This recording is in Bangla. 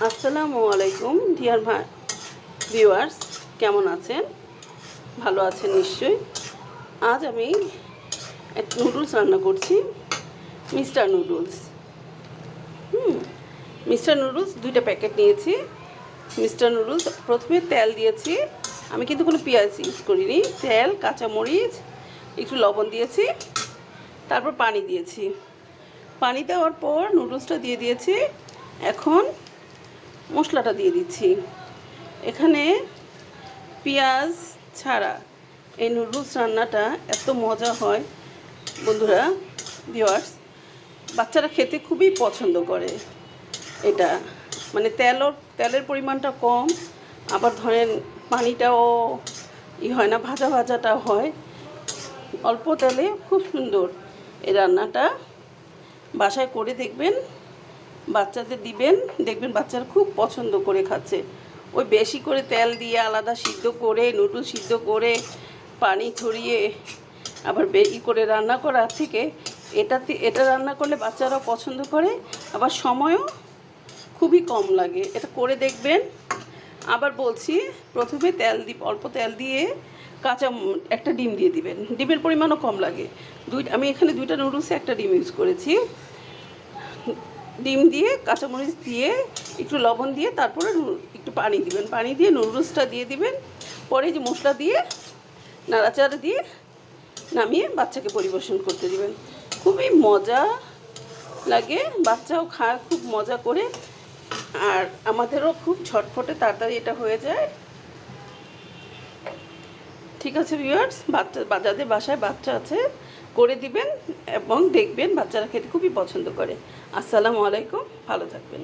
আসসালামু আলাইকুম ডিয়ার ভিউয়ার্স, কেমন আছেন? ভালো আছেন নিশ্চয়ই। আজ আমি এক নুডলস রান্না করছি, মিস্টার নুডলস। মিস্টার নুডলস 2টা প্যাকেট নিয়েছি। মিস্টার নুডলস প্রথমে তেল দিয়েছি, আমি কিন্তু কোনো পেঁয়াজ ইউজ করিনি। তেল, কাঁচামরিচ, একটু লবণ দিয়েছি, তারপর পানি দিয়েছি। পানি দেওয়ার পর নুডলসটা দিয়ে দিয়েছি। এখন মশলাটা দিয়ে দিচ্ছি। এখানে পেঁয়াজ ছাড়া এই নুডলস রান্নাটা এত মজা হয় বন্ধুরা, ভিউয়ার্স, বাচ্চারা খেতে খুবই পছন্দ করে। এটা মানে তেলের পরিমাণটা কম, আবার ধরেন পানিটাও হয় না, ভাজা ভাজাটা হয়, অল্প তেলে খুব সুন্দর। এই রান্নাটা বাসায় করে দেখবেন, বাচ্চাদের দিবেন, দেখবেন বাচ্চারা খুব পছন্দ করে খাচ্ছে। ওই বেশি করে তেল দিয়ে আলাদা সিদ্ধ করে, নুডলস সিদ্ধ করে, পানি ছড়িয়ে আবার বেশি করে রান্না করার থেকে এটা রান্না করলে বাচ্চারাও পছন্দ করে, আবার সময়ও খুবই কম লাগে। এটা করে দেখবেন। আবার বলছি, প্রথমে অল্প তেল দিয়ে একটা ডিম দিয়ে দিবেন। ডিমের পরিমাণও কম লাগে। আমি এখানে 2টা নুডলসে 1টা ডিম ইউজ করেছি। ডিম দিয়ে, কাঁচামরিচ দিয়ে, একটু লবণ দিয়ে, তারপরে একটু পানি দিবেন। পানি দিয়ে নুডলসটা দিয়ে দিবেন। পরে যে মশলা দিয়ে নাড়াচাড়া দিয়ে নামিয়ে বাচ্চাকে পরিবেশন করতে দিবেন। খুবই মজা লাগে, বাচ্চাও খায় খুব মজা করে, আর আমাদেরও খুব ঝটফটে তাড়াতাড়ি এটা হয়ে যায়। ঠিক আছে ভিউয়ার্স, যাদের বাসায় বাচ্চা আছে করে দিবেন এবং দেখবেন বাচ্চারা খেতে খুবই পছন্দ করে। আসসালামু আলাইকুম, ভালো থাকবেন।